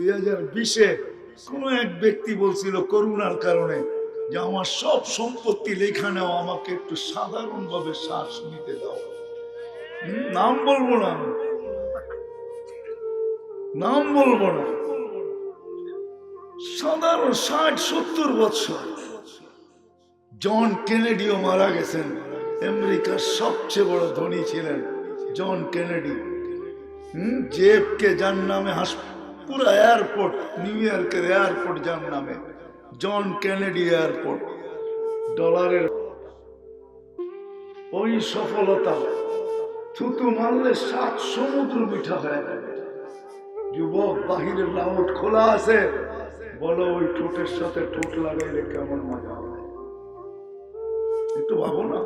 2020-এ কোন এক ব্যক্তি বলছিল করোনার কারণে যে আমার সব সম্পত্তি লেখা নেওয়া, আমাকে একটু সাধারণ ভাবে শ্বাস নিতে দাও। নাম বলবো না, নাম বলবো না, সাধারণ 60-70 বছর। জন কেনেডিও মারা গেছেন, আমেরিকার সবচেয়ে বড় ধনী ছিলেন জন কেনেডি। জেফকে যার নামে পুরো এয়ারপোর্ট, নিউ ইয়র্কের এয়ারপোর্ট যার নামে, জন কেনেডি এয়ারপোর্ট। ডলারের ওই সফলতা থুতু মারলে 7 সমুদ্র মিঠা হয়ে যাবে। যুবক, বাহিরের লাউট খোলা আছে, বলো ওই ঠোঁটের সাথে ঠোঁট লাগাইলে কেমন মজা হবে। একটু ভাবো না।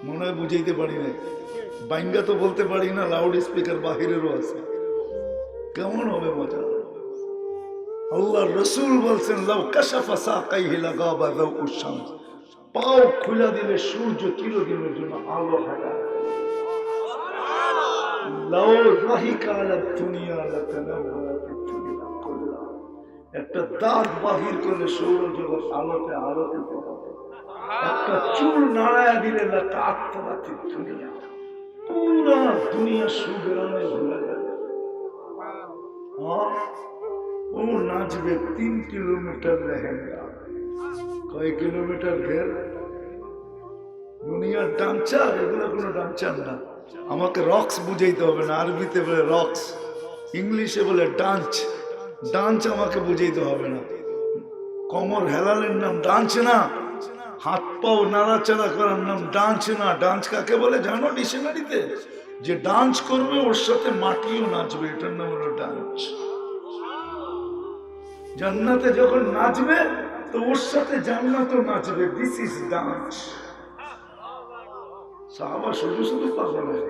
মনে হয় বুঝাইতে পারি না, বাইঙ্গা তো বলতে পারি না, লাউড স্পিকার বাহিরেরও আছে, কেমন হবে মজা। আল্লাহ রসুল বলছেন, লাউ কাশাফা সাকাইহি লাগাবা যাউ শামস, পাও খুলে দিলে সূর্য চিরদিনের জন্য আলো হারা। লাউ রাহিকা আলা দুনিয়া লাতানাওয়ারাত দুনিয়া কুল্লা, একটা দাঁত বাহির করলে সৌরজগৎ আলোতে আলোতে পড়াবে। একটা চুল নাড়ায় দিলে লাতাআত্তারাতিদ দুনিয়া, পুরা দুনিয়া সুবেরানে ভরে যাবে। ও নাচবে 3 কিলোমিটার লেহেঙ্গা, কয় কিলোমিটার ঘের, দুনিয়ার ডান্সার। এগুলো কোনো ডান্সার না, আমাকে রক্স বুঝাইতে হবে না। আরবিতে বলে রক্স, ইংলিশে বলে ডান্স। ডান্স আমাকে বুঝাইতে হবে না। কমর হেলালের নাম ডান্স না, হাত পাও নাড়াচাড়া করার নাম ডান্স না। ডান্স কাকে বলে জানো ডিকশনারিতে? যে ডান্স করবে ওর সাথে মাটিও নাচবে, এটার নাম হলো ডান্স। জান্নাতে যখন নাচবে তো ওর সাথে জান্নাতও নাচবে, দিস ইজ ডান্স। সাহাবা শুধু শুধু পাগল হয়।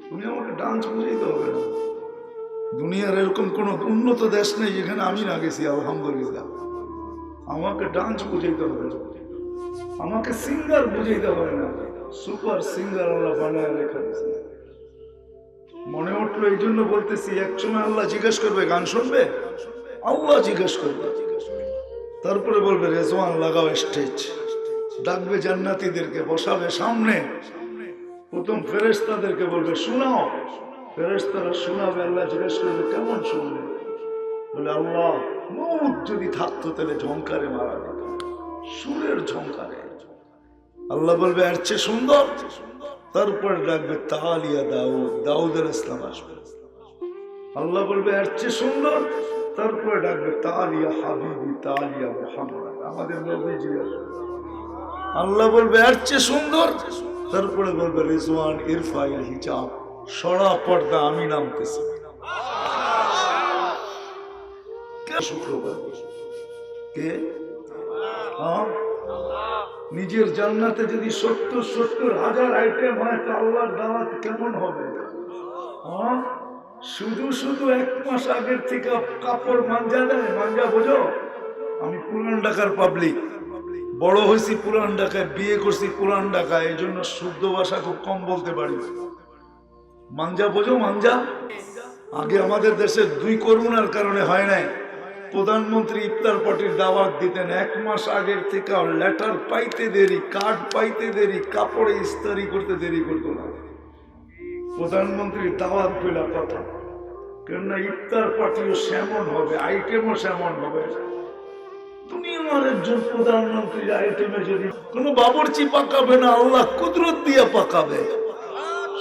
তুমি আমাকে ডান্স বুঝাইতে হবে না। দুনিয়ার এরকম কোন উন্নত দেশ নেই যেখানে আমি না গেছি, আলহামদুলিল্লাহ। আমাকে ডান্স বুঝাইতে হবে না, আমাকে সিঙ্গার বুঝাইতে হবে না। সুপার সিঙ্গার আল্লাহ বানায় রেখা দিয়েছে। মনে উঠলো এই জন্য বলতেছি, একসময় আল্লাহ জিজ্ঞেস করবে গান শুনবে, আল্লাহ জিজ্ঞেস করবে, তারপরে বলবে রেজওয়ান লাগাও স্টেজ, ডাকবে জান্নাতীদেরকে, বসাবে সামনে, প্রথম ফেরেশতাদেরকে বলবে শোনাও, ফেরেশতারা শোনাবে, আল্লাহ জিজ্ঞেস করবে কেমন শুনবে, বলে আল্লাহ মউত যদি থাকতো তাহলে ঝংকারে মারা যেত, সুরের ঝংকারে। আল্লাহ বলবে এর চেয়ে সুন্দর, তারপরে ডাকবে তালিয়া দাউদ, দাউদ আলাইহিস সালাম আসবে। আল্লাহ বলবে এর চেয়ে সুন্দর, তারপরে ডাকবে তালিয়া হাবিবি, তালিয়া মুহাম্মদ, আমাদের নবীজি আসবে। আল্লাহ বলবে এর চেয়ে সুন্দর, তারপরে বলবে রিজওয়ান ইরফাইল হিজাব, সরা পর্দা, আমি নামতেছি। শুক্রবার কে? নিজের জান্নাতে যদি 70,000 আইটেম হয় তো আল্লাহর দাওয়াত কেমন হবে? শুধু শুধু 1 মাস আগের থেকে কাপড় মাঞ্জা দেয়। মাঞ্জা বোঝো? আমি পুরান ঢাকার পাবলিক, বড় হয়েছি পুরান ঢাকায়, বিয়ে করছি পুরান ঢাকায়, এই জন্য শুদ্ধ ভাষা খুব কম বলতে পারি। মাঞ্জা বোঝো? মাঞ্জা আগে আমাদের দেশে 2 করোনার কারণে হয় নাই, প্রধানমন্ত্রী ইফতার পার্টির দাওয়াত দিতেন 1 মাস আগের থেকে, লেটার পাইতে দেরি, কার্ড পাইতে দেরি, কাপড়ে ইস্তারি করতে দেরি করতো না। প্রধানমন্ত্রীর দাওয়াত পেলা কথা, কেননা ইফতার পার্টিও সেমন হবে, আইটেমও সেমন হবে। দুনিয়ার একজন প্রধানমন্ত্রীর আইটেমে যদি কোনো বাবুর্চি পাকাবে না, আল্লাহ কুদরত দিয়ে পাকাবে।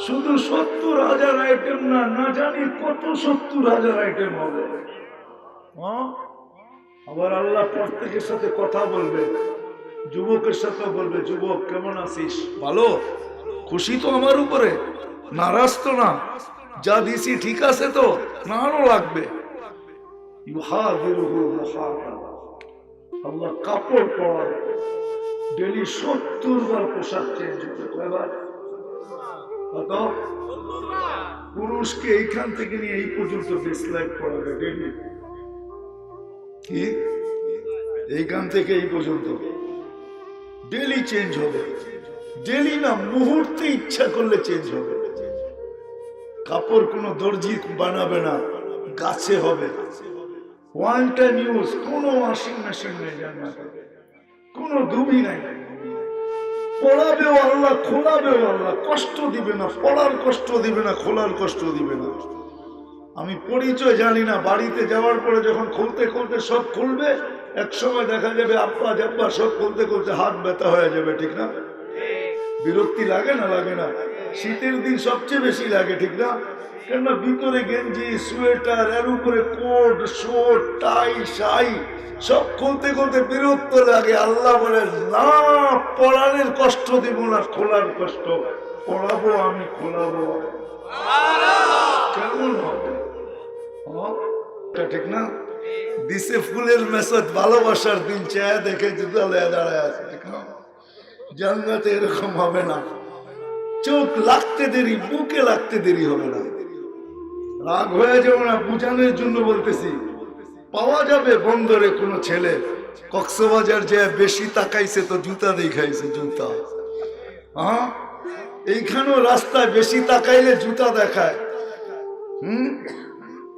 শুধু 70,000 আইটেম না, না জানি কত 70,000 আইটেম হবে। আবার আল্লাহ প্রত্যেকের সাথে কথা বলবে, যুবকের সাথে বলবে, যুবক কেমন আছিস? ভালো? খুশি তো আমার উপরে? নারাজ তো না? যা দিছি ঠিক আছে তো? না আরো লাগবে? আল্লাহ কাপড় পরাবে, ডেলি 70 বার পোশাক চেঞ্জ হবে। কয়বার? কত? পুরুষকে এইখান থেকে নিয়ে এই পর্যন্ত ডিসলাইক পড়াবে ডেলি। কি? এইখান থেকে এই পর্যন্ত ডেলি চেঞ্জ হবে। ডেলি না, মুহূর্তে ইচ্ছা করলে চেঞ্জ হবে। কাপড় কোনো দর্জি বানাবে না, গাছে হবে। ওয়ান টাইম ইউজ, কোনো ওয়াশিং মেশিন নেই জান্নাতে, কোনো ধুবি নাই। পড়াবেও আল্লাহ, খোলাবেও আল্লাহ, কষ্ট দিবে না, পড়ার কষ্ট দিবে না, খোলার কষ্ট দিবে না। আমি পরিচয় জানি না, বাড়িতে যাওয়ার পরে যখন খুলতে খুলতে সব খুলবে, এক সময় দেখা যাবে আব্বা জাব্বা সব খুলতে খুলতে হাত ব্যথা হয়ে যাবে, ঠিক না? বিরক্তি লাগে না? লাগে না? শীতের দিন সবচেয়ে বেশি লাগে, ঠিক না? কেননা ভিতরে গেঞ্জি, সোয়েটার, এর উপরে কোট, শোট, টাই, শাই সব খুলতে খুলতে বিরক্ত লাগে। আল্লাহ বলে না, পড়ানোর কষ্ট দিব না, খোলার কষ্ট। পড়াবো আমি, খোলাবো। কেমন হবে? ঠিক না? দিছে ফুলের মেসেজ, ভালোবাসার দিন চেয়ে দেখে জুতা লয়ে দাঁড়ায় আছে, ঠিক না? জান্নাতে এরকম হবে না। চোখ লাগতে দেরি, বুকে লাগতে দেরি হবে না। রাগ হয়ে যাবে না, বুঝানোর জন্য বলতেছি। পাওয়া যাবে বন্দরে কোনো ছেলে কক্সবাজার যে বেশি তাকাইছে তো জুতা দেখাইছে, জুতা। হ্যাঁ, এইখানেও রাস্তায় বেশি তাকাইলে জুতা দেখায়।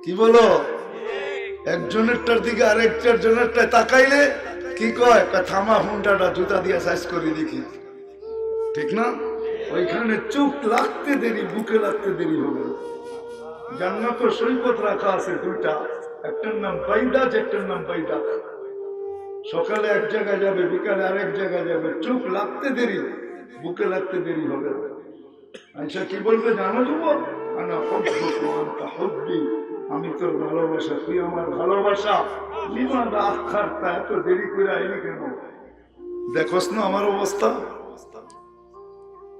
কি বলো? একজনেরটার দিকে আরেকটার জনেরটায় তাকাইলে কি কয়, থামা হুন্ডাটা জুতা দিয়ে সাইজ করে দেখি, ঠিক না? ওইখানে চোখ লাগতে দেরি, বুকে লাগতে দেরি হবে। জান্নাত সৈকত রাখা আছে দুইটা, একটার নাম বাইদাজ, একটার নাম বাইদা। সকালে এক জায়গায় যাবে, বিকালে আরেক জায়গায় যাবে। চোখ লাগতে দেরি, বুকে লাগতে দেরি হবে। আচ্ছা কি বলবে জানো যুবক? আনা হুব্বুকা আনতা হুব্বি, আমি তোর ভালোবাসা, তুই আমার ভালোবাসা। লিমাযা আখারতা, এত দেরি করে আইলি কেন? দেখোস না আমার অবস্থা?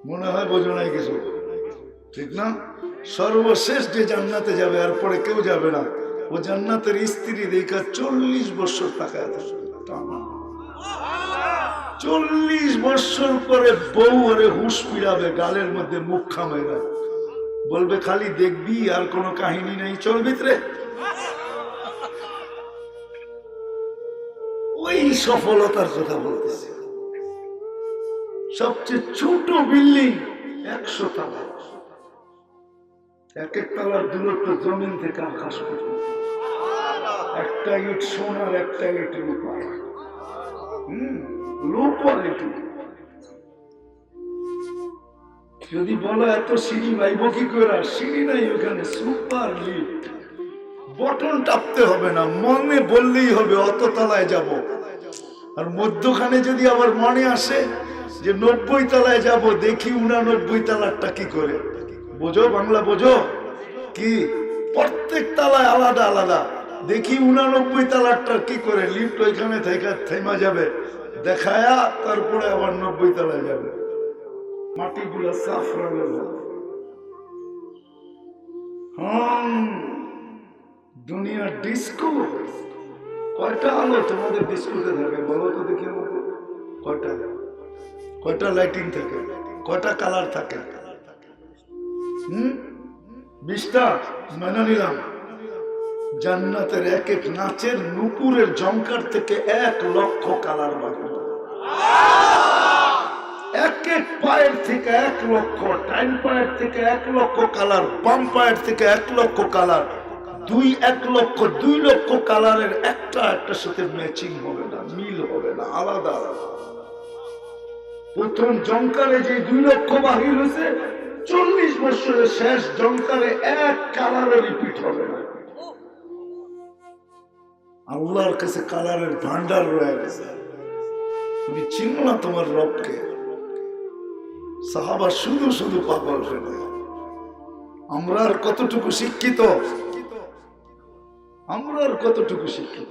মনে হয় বোঝো নাই কিছু, ঠিক না? সর্বশেষ যে জান্নাতে যাবে, আর পরে কেউ যাবে না। ও জান্নাতের স্ত্রী দেখা 40 বছর তাকায় থাকবে। 40 বছর পরে বউ আরে হুশ ফিরাবে, গালের মধ্যে মুখ খামাইরা বলবে খালি দেখবি, আর কোনো কাহিনী নেই, চল ভিতরে। ওই সফলতার কথা বলতেছে। সবচেয়ে ছোট বিল্ডিং 100 তলা, এক এক তলার দূরত্ব জমিন থেকে আকাশ পর্যন্ত। একটা ইট সোনার, একটা ইট রূপার। রূপার ইট। যদি বলো এত সিঁড়ি পাইব কি করে? সিঁড়ি নাই ওখানে, সুপার লিফট। বটন টাপতে হবে না, মনে বললেই হবে অত তলায় যাব। আর মধ্যখানে যদি আবার মনে আসে যে 90 তলায় যাব, দেখি 89 তলারটা কি করে। বোঝো বাংলা, বোঝো কি? প্রত্যেক তলায় আলাদা আলাদা। দেখি 89 তলারটা কি করে। লিফট ওইখানে থেকে থেমা যাবে, দেখায়া তারপরে আবার 90 তলায় যাবে। মাটিগুলা সাফ রাখবে। দুনিয়ার ডিস্কো। কয়টা আলো তোমাদের ডিস্কোতে থাকে বলো তো দেখি আমাকে? কয়টা? কয়টা লাইটিং থাকে? কয়টা কালার থাকে? 20টা মেনে নিলাম। জান্নাতের এক এক নাচের নুপুরের ঝংকার থেকে 1 লক্ষ কালার বাকি। এক এক পায়ের থেকে 1 লক্ষ, ডাইন পায়ের থেকে 1 লক্ষ কালার, বাম পায়ের থেকে 1 লক্ষ কালার। 1 লক্ষ 2 লক্ষ কালারের একটা একটার সাথে ম্যাচিং হবে না, মিল হবে না, আলাদা আলাদা। প্রথম জংকারে যে 2 লক্ষ বাহির হয়েছে, 40 বছরের শেষ জংকারে 1 কালারে রিপিট হবে না। আল্লাহর কাছে কালারের ভান্ডার রয়ে গেছে। তুমি চিনো না তোমার রবকে। সাহাবা শুধু শুধু পাগল ফেলে। আমরা আর কতটুকু শিক্ষিত? আমরা আর কতটুকু শিক্ষিত?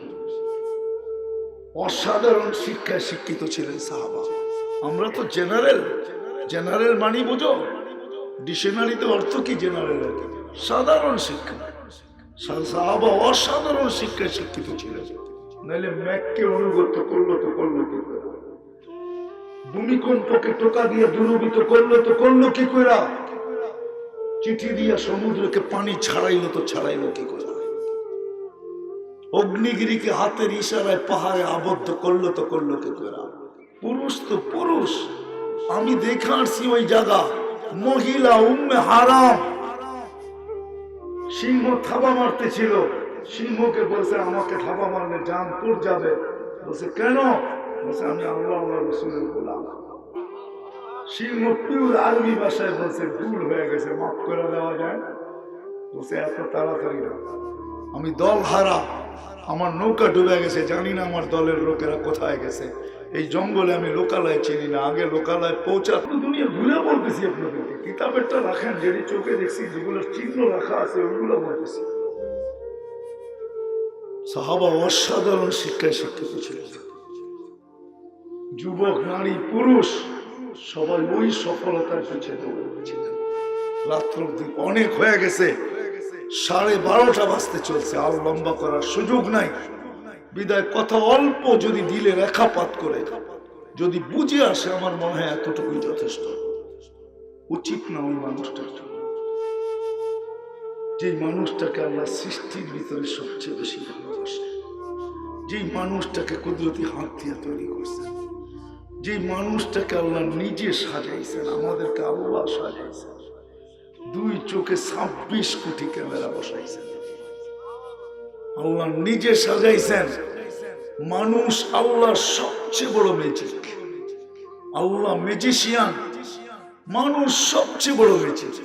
অসাধারণ শিক্ষায় শিক্ষিত ছিলেন সাহাবা। আমরা তো জেনারেল। জেনারেল মানি বুঝো? ডিকশনারিতে অর্থ কি জেনারেল? সাধারণ শিক্ষা। সাহাবা অসাধারণ শিক্ষায় শিক্ষিত ছিলেন। নাহলে ম্যাককে অনুগত করলো তো করলো কি করে? ভূমিকম্পকে টোকা দিয়ে দূরীভূত করলো তো করলো কি করে? চিঠি দিয়া সমুদ্রকে পানি ছাড়াইলো তো ছাড়াইলো কি করে? অগ্নিগিরিকে হাতের ইশারায় পাহাড়ে আবদ্ধ করলো তো করলো কি করে? পুরুষ তো পুরুষ। আমি দেখে আসছি ওই জায়গা, মহিলা উম্মে হারাম সিংহ থাবা মারতেছিল, সিংহকে বলছে আমাকে থাবা মারলে জান তোর যাবে। বলছে কেন? বলছে আমি আল্লাহ রাসূলের গোলাম। সিংহ পিওর আরবি ভাষায় বলছে ভুল হয়ে গেছে, মাফ করে দেওয়া যায়? বলছে এত তাড়াতাড়ি না, আমি দল হারা, আমার নৌকা ডুবে গেছে, জানি না আমার দলের লোকেরা কোথায় গেছে, এই জঙ্গলে আমি লোকালয় চিনি না, আগে লোকালয় পৌঁছা। দুনিয়া ঘুরে বলতেছি আপনাদেরকে, কিতাবেরটা রাখেন, যেটি চোখে দেখছি, যেগুলোর চিহ্ন রাখা আছে ওইগুলো বলতেছি। সাহাবা অসাধারণ শিক্ষায় শিক্ষিত ছিলেন, যুবক নারী পুরুষ সবাই ওই সফলতার পিছিয়ে দৌড়েছিলেন। রাত্র অনেক হয়ে গেছে, 12:30 বাজতে চলছে, আর লম্বা করার সুযোগ নাই। বিদায় কথা অল্প যদি দিলে রেখাপাত করে যদি বুঝে আসে, আমার মনে হয় এতটুকুই যথেষ্ট। উচিত না ওই মানুষটার জন্য, যে মানুষটাকে আল্লাহ সৃষ্টির ভিতরে সবচেয়ে বেশি ভালোবাসে, যে মানুষটাকে কুদরতি হাত দিয়ে তৈরি করছেন, যে মানুষটাকে আল্লাহ নিজে সাজাইছেন, আমাদেরকে আল্লাহ সাজাইছেন, 2 চোখে 26 কোটি ক্যামেরা বসাইছেন, আল্লাহ নিজে সাজাইছেন। মানুষ আল্লাহর সবচেয়ে বড় ম্যাজিক, আল্লাহ ম্যাজিশিয়ান, মানুষ সবচেয়ে বড় ম্যাজিক,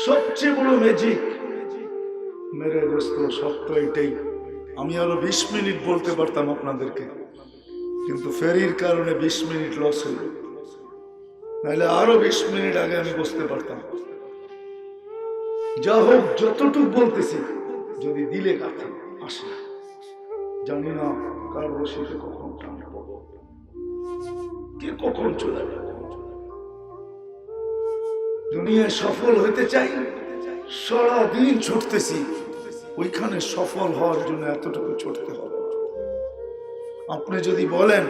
সবচেয়ে বড় ম্যাজিক। মেরে দোস্ত, সত্য এটাই। আমি আরো 20 মিনিট বলতে পারতাম আপনাদেরকে, কিন্তু ফেরির কারণে 20 মিনিট লস হইল, নাহলে আরো 20 মিনিট আগে আমি বসতে পারতাম। যা হোক, যতটুক বলতেছি, যদি দিলে গাথে আসে, জানি না কার রশিতে কখন টানব, কে কখন চলে যাবে। দুনিয়ায় সফল হইতে চাই, সারাদিন ছুটতেছি, ওইখানে সফল হওয়ার জন্য এতটুকু ছুটতে হবে। আপনি যদি বলেন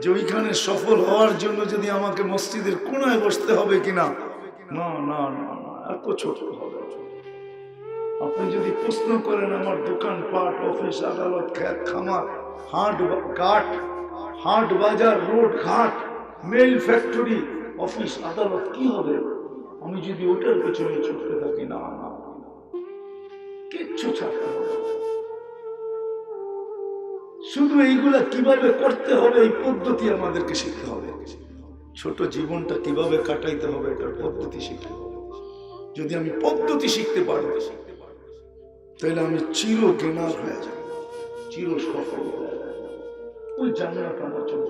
যে ওইখানে সফল হওয়ার জন্য যদি আমাকে মসজিদের কোনায় বসতে হবে কিনা, না না না না, এত ছুটতে হবে। আপনি যদি প্রশ্ন করেন আমার দোকান পাট, অফিস, আদালত, খেত খামার, হাট বাজার, রোড ঘাট, মেল ফ্যাক্টরি, অফিস আদালত কি হবে আমি যদি ওটার পেছনে ছুটতে থাকি? না না, কিচ্ছু ছাড়তে হবে। শুধু এইগুলা কিভাবে করতে হবে এই পদ্ধতি আমাদেরকে শিখতে হবে। ছোট জীবনটা কিভাবে কাটাইতে হবে এটার পদ্ধতি শিখতে হবে। যদি আমি পদ্ধতি শিখতে পারি, তাহলে আমি চির জ্ঞানার হয়ে যাব, চির সফল হয়ে যাব। ওই জান্নাত আমার জন্য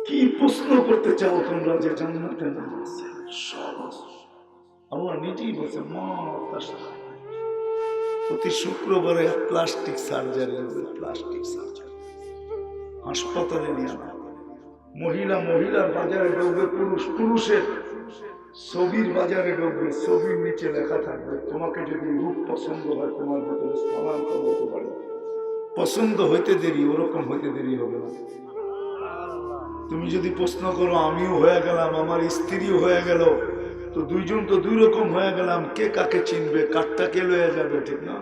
কি প্রশ্ন করতে চাও তোমরা যে জান্নাতে না আছে? সহজ। আল্লাহ নিজেই বলছে, মা প্রতি শুক্রবারে প্লাস্টিক সার্জারি হবে, প্লাস্টিক সার্জারি হাসপাতালে নিয়ে না। মহিলার বাজারে ঢুকবে, পুরুষের ছবির বাজারে ঢুকবে, ছবির নিচে লেখা থাকবে তোমাকে যদি রূপ পছন্দ হয় তোমার ভিতরে স্থানান্তর হতে পারে। পছন্দ হইতে দেরি, ওরকম হইতে দেরি হবে না। তুমি যদি প্রশ্ন করো আমিও হয়ে গেলাম, আমার স্ত্রীও হয়ে গেল, তো দুইজন তো 2 রকম হয়ে গেলাম, কে কাকে চিনবে, কাঠটা কে লয়ে যাবে, ঠিক না?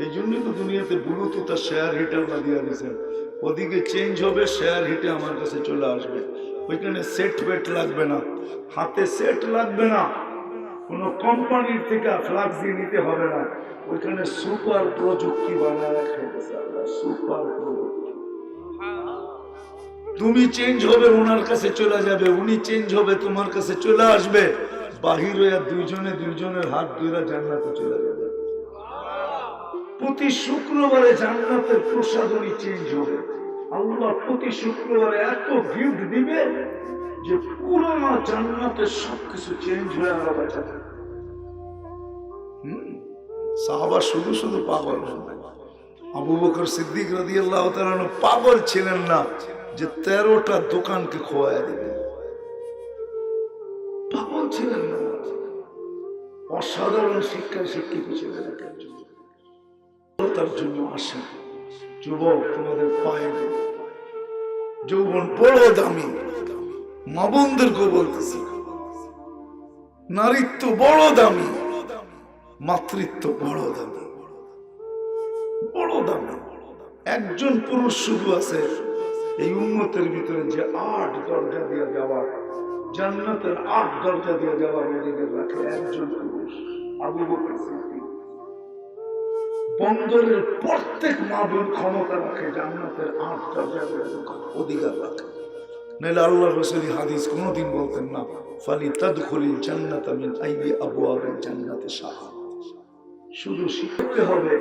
এই জন্যই তো দুনিয়াতে ব্লুটুথ আর শেয়ার হিটার লাগিয়ে দিয়েছেন। ওদিকে চেঞ্জ হবে, শেয়ার হিটে আমার কাছে চলে আসবে। ওইখানে সেট বেট লাগবে না, হাতে সেট লাগবে না, কোনো কোম্পানির থেকে ফ্লাক্স দিয়ে নিতে হবে না। ওইখানে সুপার প্রযুক্তি বানায় খাইতেছে আল্লাহ, সুপার প্রযুক্তি। তুমি চেঞ্জ হবে, ওনার কাছে চলে যাবে, উনি চেঞ্জ হবে, তোমার কাছে চলে আসবে। বাহির হইয়া দুইজনের হাত ধরে জান্নাতে চলে যাবে। প্রতি শুক্রবারে জান্নাতের প্রসাদনী চেঞ্জ হবে। আল্লাহ প্রতি শুক্রবারে এত গিফট দিবে যে পুরোনো জান্নাতের সবকিছু চেঞ্জ হয়ে আলাদা যাবে। সাহাবা শুধু পাগল। আবু বকর সিদ্দিক রাদিয়াল্লাহু তাআলা পাগল ছিলেন না যে 13টা দোকানকে খোয়া দিবে, পাগল ছিলেন না। অসাধারণ শিক্ষায় শিক্ষিত ছিলেন। তার জন্য আসে যুবক, তোমাদের পায়ে যৌবন বড় দামি। মা বোনদেরকে বলতেছি, নারীত্ব বড় দামি, মাতৃত্ব বড় দামি, বড় দামি। একজন পুরুষ শুধু আছে এই উম্মতের ভিতরে যে 8 দরজা দিয়ে যাওয়ার, জান্নাতের ৮ দরজা দিয়ে যাওয়ার অধিকার রাখে একজন পুরুষ, আবু বকর সিদ্দিক। বন্দরের প্রত্যেক মা বোন ক্ষমতা রাখে জান্নাতের ৮ দরজা দিয়ে ঢোকার অধিকার রাখে। নাহলে আল্লাহ রাসূল হাদিস কোনোদিন বলতেন না ফালি তাদখুলিল জান্নাতা মিন আইয়ি আবওয়াবিল জান্নাতি শাহ। শুধু শিখতে হবে।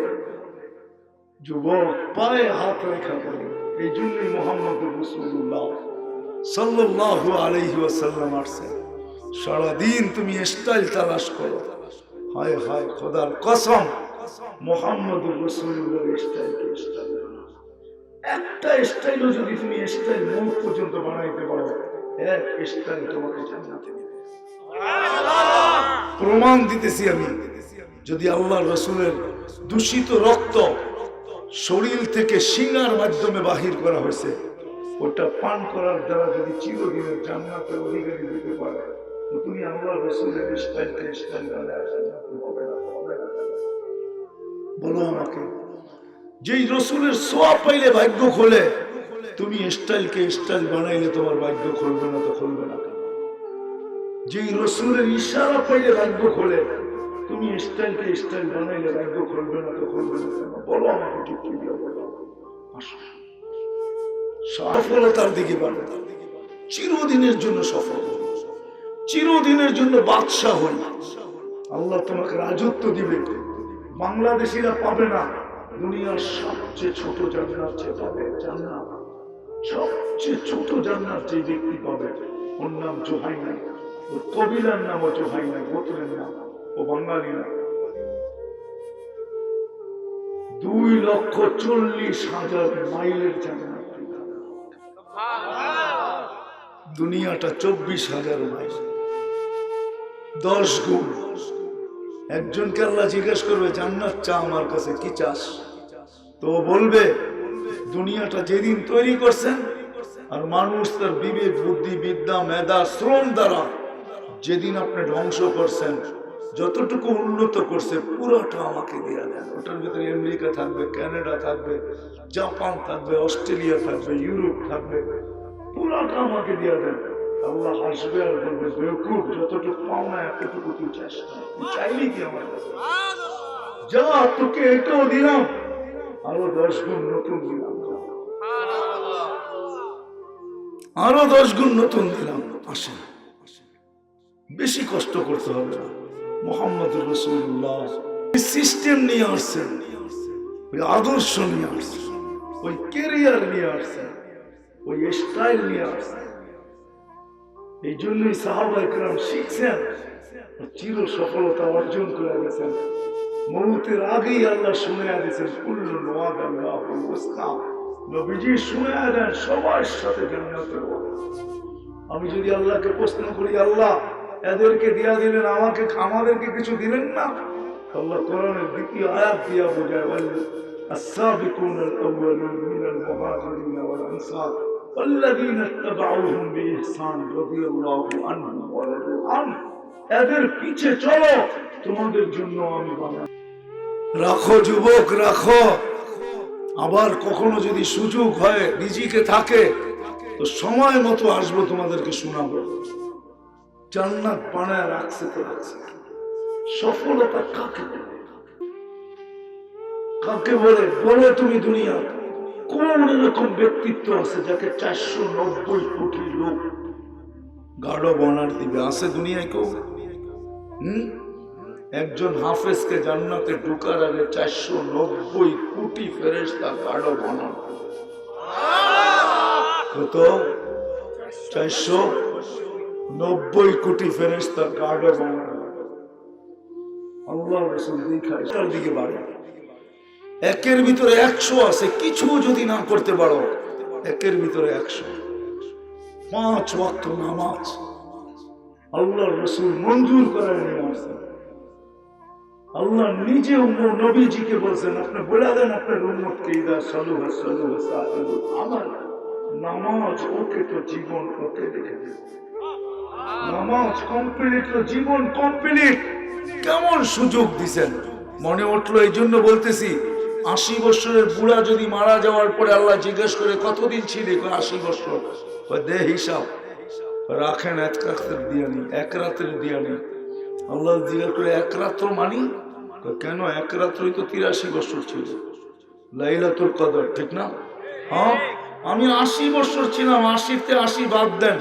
যুবক পায়ে হাত রেখা বলে, এই জন্যই মুহাম্মদুর রাসূলুল্লাহ সাল্লাল্লাহু আলাইহি ওয়াসাল্লাম আসছেন। সারাদিন তুমি স্টাইল তালাশ করো, হায় হায় খোদার কসম মুহাম্মদুর রাসূলুল্লাহর স্টাইলকে স্টাইল বানাও। একটা স্টাইলও যদি তুমি স্টাইল মৌত পর্যন্ত বানাইতে পারো, এক স্টাইল তোমাকে জান্নাতে দিবে। প্রমাণ দিতেছি আমি। যদি আল্লাহর রাসূলের দূষিত রক্ত শরীর থেকে শিঙার মাধ্যমে বাহির করা হয়েছে, ওটা পান করার দ্বারা যদি চিরদিনের জান্নাতের অধিকারী দিতে পারে, তো তুমি আল্লাহর রাসূলের স্টাইলকে স্টাইল বানায় জান্নাতে হবে না, হবে না। বলো আমাকে, যেই রাসূলের ছোঁয়া পাইলে ভাগ্য খোলে, তুমি স্টাইলকে স্টাইল বানাইলে তোমার ভাগ্য খুলবে না, তো খুলবে না কেন? যেই রাসূলের ইশারা পাইলে ভাগ্য খোলে, তুমি স্টাইলকে স্টাইল বানাইলে ভাগ্য খুলবে না, তো খুলবে না কেন? বলো আমাকে, ঠিক কি দিয়ে বলো। আসো, সফলতার দিকে বাড়বে, চিরদিনের জন্য সফল, চিরদিনের জন্য বাদশাহ হই। আল্লাহ তোমাকে রাজত্ব দিবে, বাংলাদেশিরা পাবে না। দুনিয়ার সবচেয়ে ছোট জান্নাত যে পাবে, জান্নাত সবচেয়ে ছোট জান্নাত যে ব্যক্তি পাবে, ওর নাম জোহাইনা, ওর কবিলার নামও জোহাইনা, গোত্রের নাম, ও বাঙালি না। 2,40,000 মাইলের জান্নাত। দুনিয়াটা 24,000 মাইল, 10 গুণ। একজনকে আল্লাহ জিজ্ঞেস করবে জান্নাত চা আমার কাছে, কি চাস? তো বলবে দুনিয়াটা যেদিন তৈরি করছেন আর মানুষ তার বিবেক বুদ্ধি বিদ্যা মেধা শ্রম দ্বারা যেদিন আপনি ধ্বংস করছেন, যতটুকু উন্নত করছে পুরোটা আমাকে দিয়ে দেন। ওটার ভিতরে আমেরিকা থাকবে, কানাডা থাকবে, জাপান থাকবে, অস্ট্রেলিয়া থাকবে, ইউরোপ থাকবে, পুরোটা আমাকে দিয়ে দেন। আল্লাহ হাসবে আর বলবে বেকুব, যতটুকু পাও না এতটুকু তুই চাস না, তুই চাইলি কি আমার কাছে? যা, তোকে এটাও দিলাম, আরো 10 গুণ নতুন দিলাম, আরো 10 গুণ নতুন দিলাম। আসেন, বেশি কষ্ট করতে হবে না। মুহাম্মদুর রাসূলুল্লাহ সিস্টেম নিয়ে আসছেন, ওই আদর্শ নিয়ে আসছেন, ওই ক্যারিয়ার নিয়ে আসছেন, ওই স্টাইল নিয়ে আসছেন। এই জন্যই সাহাবায়ে কেরাম শিখছেন, চির সফলতা অর্জন করে গেছেন। মৌতের আগেই আল্লাহ শুনায়া দিয়েছেন কুল্লু ওয়াদাল্লাহুল হুসনা। নবীজি শুনায়া দেন সবার সাথে জান্নাতের ওয়াদা। আমি যদি আল্লাহকে প্রশ্ন করি, আল্লাহ এদেরকে দিয়া দিলেন, আমাদেরকে কিছু দিলেন না? আল্লাহ কোরআনের দ্বিতীয় আয়াত দিয়া বোঝায়, আস-সাবিকুনাল আউয়ালুন মিনাল মুহাজিরিন ওয়াল আনসার والذين اتبعوهم بإحسان رضي الله عنهم ورضوا عنه। এদের পিছে চলো, তোমাদের জন্য আমি বানাই। রাখো যুবক, রাখো। আবার কখনো যদি সুযোগ হয় নিজেকে থাকে, তো সময় মতো আসবো, তোমাদেরকে শোনাবো। জান্নাত বানায় রাখছে তো রাখছে। সফলতা কাকে বলে? কাকে বলে? বলো তুমি দুনিয়া কোন এরকম ব্যক্তিত্ব আছে যাকে 490 কোটি লোক গাঢ় বনার দিবে? আছে দুনিয়ায় কেউ? একজন হাফেজকে জান্নাতে ঢোকার আগে 490 কোটি ফেরেশতা গাঢ় বনার। কত? 490 কোটি ফেরেশতা গাঢ় বনার। আল্লাহ রাসূল দেখায় তার দিকে বাড়ে। একের ভিতরে 100 আছে, কিছু যদি না করতে পারো, একের ভিতরে 100। 5 ওয়াক্ত নামাজ আল্লাহ রাসূল মঞ্জুর করে নিয়ে আসছেন। আল্লাহ নিজে নবীজিকে বলছেন, আপনি বলে দেন আপনার উম্মতকে, ইদা সালুহা সালুহা সাইরুল আমাল। নামাজ ওকে তো জীবন ওকে রেখে দেবে। নামাজ কমপ্লিট তো জীবন কমপ্লিট। কেমন সুযোগ দিছেন? মনে উঠলো, এই জন্য বলতেছি, 80 বছরের বুড়া যদি মারা যাওয়ার পরে আল্লাহ জিজ্ঞেস করে কতদিন ছিলি? 80 বছর। দে হিসাব। রাখেন এক রাতের দিয়া নেই, এক রাতের দিয়া নেই। আল্লাহ জিজ্ঞাসা করে এক রাত্র মানি? কেন? এক রাত্রই তো 83 বছর ছিল লাইলাতুল কদর, ঠিক না? হ্যাঁ, আমি 80 বছর ছিলাম, 80-তে 80 বাদ দেন,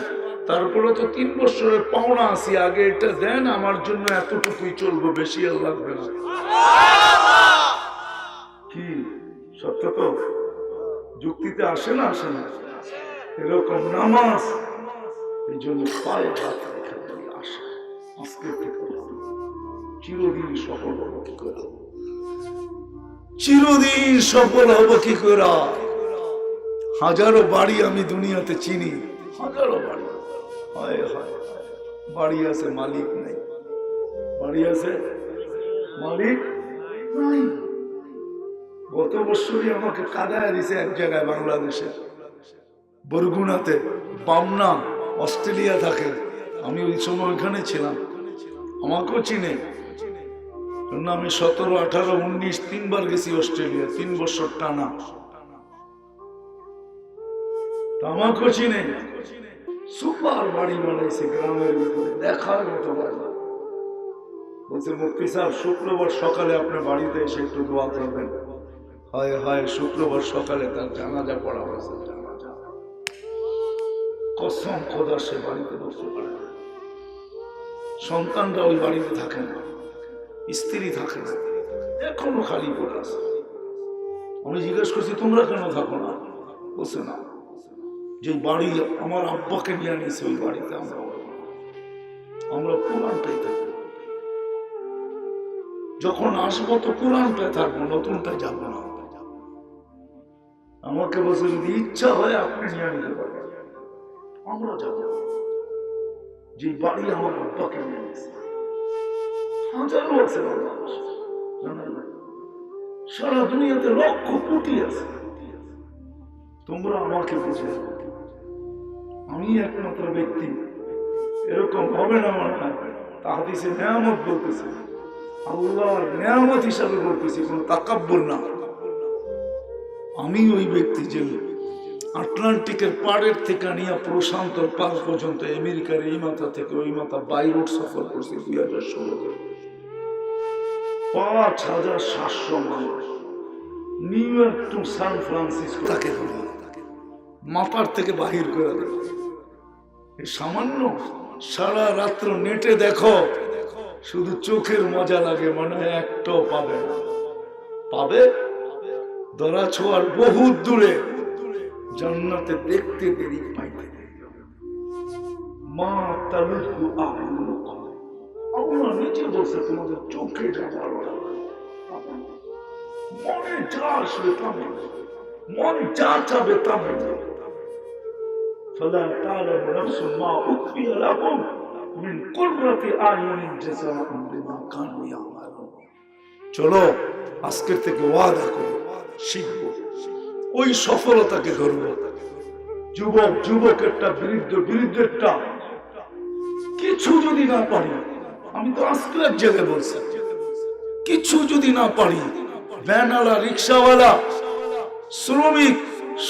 তারপরে তো 3 বছরের পাওনা আছি, আগে এটা দেন, আমার জন্য এতটুকুই চলবে, বেশি আর লাগবে না। কি সত্য তো? যুক্তিতে আসে না? আসে না? এরকম নামাজ, এই জন্য পায়ে হাত রেখে আসে। আজকে থেকে চিরদিন সফল হবো কি করে? চিরদিন সফল হবো কি করে? হাজারো বাড়ি আমি দুনিয়াতে চিনি, হাজারো বাড়ি, হয় হয় বাড়ি আছে মালিক নাই, বাড়ি আছে মালিক নাই। গত বছরই আমাকে কাদায় দিছে এক জায়গায় বাংলাদেশে, বরগুনাতে, বামনা, অস্ট্রেলিয়া থাকে, আমি ওই সময় ওইখানে ছিলাম, আমাকেও চিনে। আমি 17, 18, 19 3বার গেছি অস্ট্রেলিয়া, 3 বছর টানা, আমাকেও চিনে। সুপার বাড়ি বানাইছে গ্রামের ভিতরে, দেখার মতো বাড়ি। বলছে মুফতি সাহেব শুক্রবার সকালে আপনার বাড়িতে এসে একটু দোয়া করবেন। হয় হয়, শুক্রবার সকালে তার জানাজা পড়া হয়েছে। জানাজা কসম খোদা, সে বাড়িতে বসতে পারে না। সন্তানরা ওই বাড়িতে থাকে না, স্ত্রী থাকে না, এখনো খালি পড়ে আছে। আমি জিজ্ঞেস করছি তোমরা কেন থাকো না? বলছে না, যে বাড়ি আমার আব্বাকে নিয়ে নিয়েছে, ওই বাড়িতে আমরা পুরানটাই থাকবো, যখন আসবো তো পুরানটায় থাকবো, নতুনটায় যাবো না। আমাকে বলছে যদি ইচ্ছা হয় আপনি নিয়ে নিতে পারবেন, আমরা যাবো। যে বাড়ি আমার আব্বাকে নিয়ে নিয়েছে, হাজারো আছে বাংলাদেশ, সারা দুনিয়াতে লক্ষ কোটি আছে। তোমরা আমাকে বুঝে, আমি একমাত্র ব্যক্তি, এরকম হবে না মনে হয়। তাহাদিসে নেয়ামত বলতেছে, আল্লাহর নেয়ামত হিসাবে বলতেছি, কোন তাকাব্বুর না। আমি ওই ব্যক্তি যে আটলান্টিকের পাড়ের থেকে নিয়ে প্রশান্তর পার পর্যন্ত আমেরিকার এই মাথা থেকে ওই মাথা বাই রোড সফর করছি 2016-তে। 5700 মানুষ, New York to San Francisco তাকে মাথার থেকে বাহির করে দেবে। সামান্য সারা রাত্র নেটে দেখো, শুধু চোখের মজা লাগে, মনে হয় একটাও পাবে না। পাবে ধরা ছোঁয়ার বহুত দূরে, জান্নাতে দেখতে দেরি, পাইতে দেরি। মা তালুকু আ'ইনুকুম, আল্লাহ নিজে বলছে তোমাদের চোখে যা ভালো লাগে, মনে যা আসবে তা মিলবে, মন যা চাবে তা মিলবে। فلا تعلم نفس ما أخفي لهم من قرة أعين جزاء بما كانوا يعملون। চলো আজকের থেকে ওয়াদা করি, শিখবো, ওই সফলতাকে ধরবো। যুবক যুবকেরটা, বৃদ্ধ বৃদ্ধেরটা, কিছু যদি না পারি, আমি তো আজকে এক জায়গায় বলছি, কিছু যদি না পারি, ভ্যানওয়ালা, রিক্সাওয়ালা, শ্রমিক,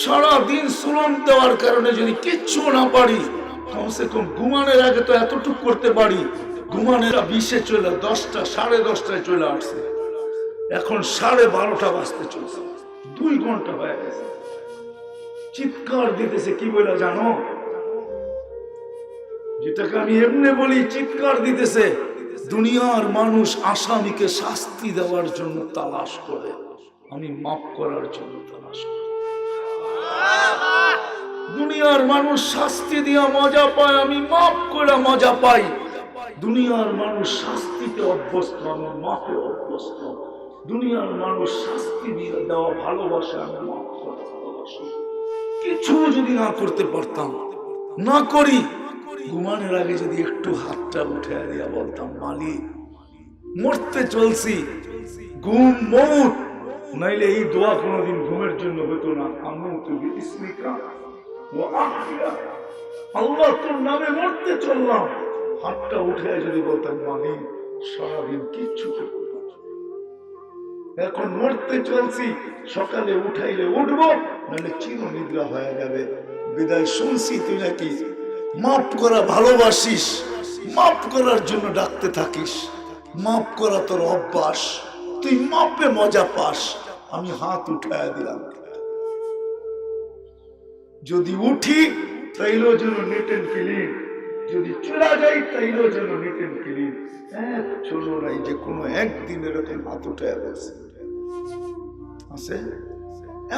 সারাদিন শ্রম দেওয়ার কারণে যদি কিচ্ছু না পারি, কমসে কম ঘুমানোর আগে তো এতটুকু করতে পারি। ঘুমানোর 20-এ চলে, 10টা 10:30টায় চলে আসছে, এখন 12:30 বাজতে চলছে, 2 ঘন্টা হয়ে গেছে। চিৎকার দিতেছে কি বলে জানো? যেটাকে আমি এমনি বলি, চিৎকার দিতেছে, দুনিয়ার মানুষ আসামিকে শাস্তি দেওয়ার জন্য তালাশ করে, আমি মাফ করার জন্য তালাশ করি। দুনিয়ার মানুষ শাস্তি দিয়া মজা পায়, আমি মাফ করে মজা পাই। দুনিয়ার মানুষ শাস্তিতে অভ্যস্ত, আমি মাফে অভ্যস্ত। দুনিয়ার মানুষ শাস্তি দিয়ে দেওয়া ভালোবাসে, আমি মাফ করে ভালোবাসি। কিছু যদি না করতে পারতাম, না করি, ঘুমানোর আগে যদি একটু হাতটা উঠে দিয়া বলতাম মালিক মরতে চলছি, ঘুম মউত, নাইলে এই দোয়া কোনোদিন ঘুমের জন্য হতো না। আমুতু বিইসমিকা ওয়া আহইয়া, আল্লাহ তোর নামে মরতে চললাম, হাতটা উঠে যদি বলতাম মালিক সারাদিন কিচ্ছু করতে, এখন মরতে চলছি, সকালে উঠাইলে উঠবো, নাহলে চির নিদ্রা হয়ে যাবে। বিদায় শুনছি তুই নাকি মাফ করা ভালোবাসিস, মাফ করার জন্য ডাকতে থাকিস, মাফ করা তোর অভ্যাস, তুই মাপে মজা পাস। আমি হাত উঠায় দিলাম, যদি উঠি তাইলেও যেন নেট এন্ড ক্লিন, যদি চলে যাই তাইলেও যেন নেট এন্ড ক্লিন। চলো নাই যে কোনো একদিন এরকম হাত উঠায় বলছে আছে,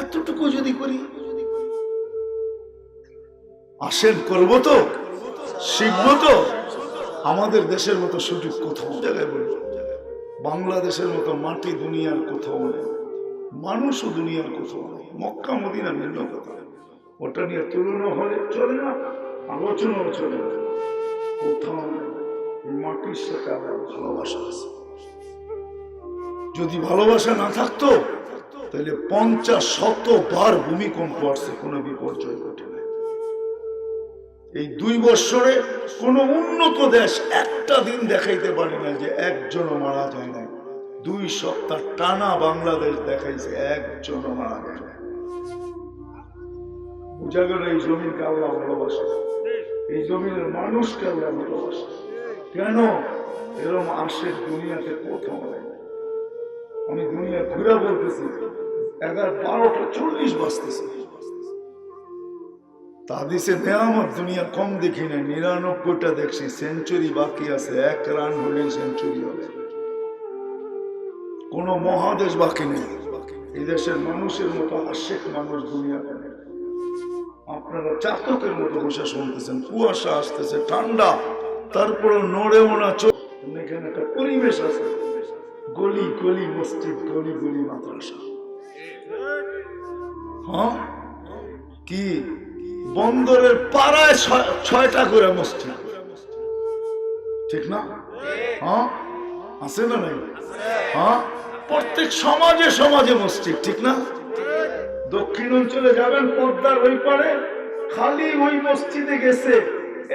এতটুকু যদি করি। আসেন, করবো তো, শিখবো তো। আমাদের দেশের মতো সুযোগ কোথাও জায়গায় বলি, বাংলাদেশের মতো মাটি দুনিয়ার কোথাও নেই, মানুষও দুনিয়ার কোথাও নেই। মক্কা মদিনা ভিন্ন কথা, ওটা নিয়ে তুলনা হলে চলে না, আলোচনাও চলে না, কোথাও নেই। মাটির সাথে আমার ভালোবাসা আছে। যদি ভালোবাসা না থাকতো তাহলে 50-100 বার ভূমিকম্প আসছে, কোনো বিপর্যয় ঘটে না। এই 2 বছরে কোন উন্নত দেশ একটা দিন দেখাইতে পারে না যে একজনও মারা যায় না। 2 সপ্তাহ টানা বাংলাদেশ দেখাইছে, একজনও মারা যায় না। বুঝা গেল এই জমিনকে আল্লাহ ভালোবাসে, এই জমিনের মানুষকে আল্লাহ ভালোবাসে। কেন এরকম আসে দুনিয়াতে কোথাও নেই। আমি দুনিয়া ঘুরে বলতেছি, 11-12:40 বাজতেছে। তাদিসে নেয়ামত দুনিয়া কম দেখি নাই, 99টা দেখছি। সেঞ্চুরি বাকি আছে, 1 রান হলেই সেঞ্চুরি হবে। কোন মহাদেশ বাকি নেই। এই দেশের মানুষের মতো আশেক মানুষ দুনিয়াতে নেই। আপনারা চাতকের মতো বসে শুনতেছেন, কুয়াশা আসতেছে, ঠান্ডা, তারপরে নড়েও না চোখ। এখানে একটা পরিবেশ আছে, গলি গলি মসজিদ, গলি গলি মাদ্রাসা। হ্যাঁ, কি বন্দরের পাড়ায় 6টা করে মসজিদ, ঠিক না? হ্যাঁ, আছে না নাই? হ্যাঁ, প্রত্যেক সমাজে সমাজে মসজিদ, ঠিক না? দক্ষিণ অঞ্চলে যাবেন, পদ্মার ওই পারে খালি ওই মসজিদে গেছে,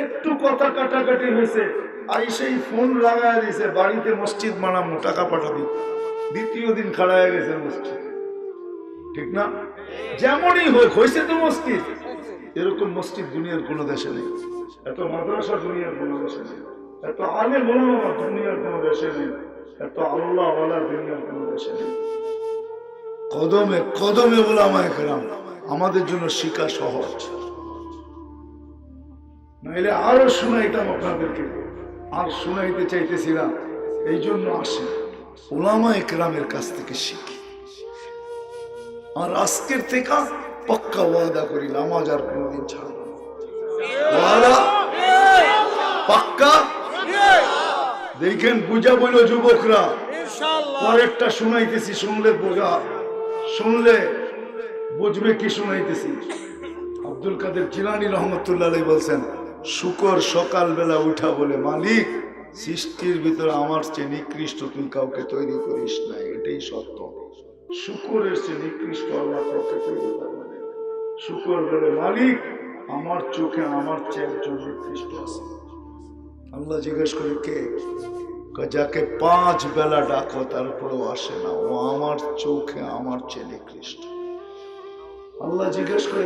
একটু কথা কাটাকাটি হয়েছে, আইসেই ফোন লাগায় দিয়েছে, বাড়িতে মসজিদ বানাবো, টাকা পাঠাবি। দ্বিতীয় দিন খাড়া হয়ে গেছে মসজিদ, ঠিক না? যেমনই হোক, হয়েছে তো মসজিদ। এরকম মসজিদ দুনিয়ার কোনো দেশে নেই, এত মাদ্রাসা দুনিয়ার কোনো দেশে নেই, এত আলেম ওলামা দুনিয়ার কোনো দেশে নেই, এত আল্লাহওয়ালা দুনিয়ার কোনো দেশে নেই। কদমে কদমে ওলামায়ে কেরাম, আমাদের জন্য শিক্ষা সহজ। নাইলে আরো শুনাইতাম আপনাদেরকে, আর শুনাইতে চাইতেছিলাম। এই জন্য আসি, ওলামায়ে কেরামের কাছ থেকে শিখি। আর আজকের থেকে পাক্কা ওয়াদা করি, নামাজ আর কোনদিন ছাড়ব না। ওয়াদা পাক্কা। দেখেন, বুঝা বইল যুবকরা, পরেরটা শুনাইতেছি, শুনলে বোঝা, শুনলে বুঝবে কি শুনাইতেছি। আব্দুল কাদের জিলানী রহমতুল্লাহ আলাইহি বলছেন, শুকর সকালবেলা উঠা বলে, মালিক সৃষ্টির ভিতরে আমার চেয়ে নিকৃষ্ট তুই কাউকে তৈরি করিস না। এটাই সত্য। শুকরের চেয়ে নিকৃষ্ট আল্লাহ কাউকে তৈরি করবে না। শুকর বলে, মালিক আমার চোখে আমার চেয়ে একজন নিকৃষ্ট আছে। আল্লাহ জিজ্ঞেস করে, কে? যাকে 5 বেলা ডাকো তারপরেও আসে না, ও আমার চোখে আমার চেয়ে নিকৃষ্ট। আল্লাহ জিজ্ঞেস করে,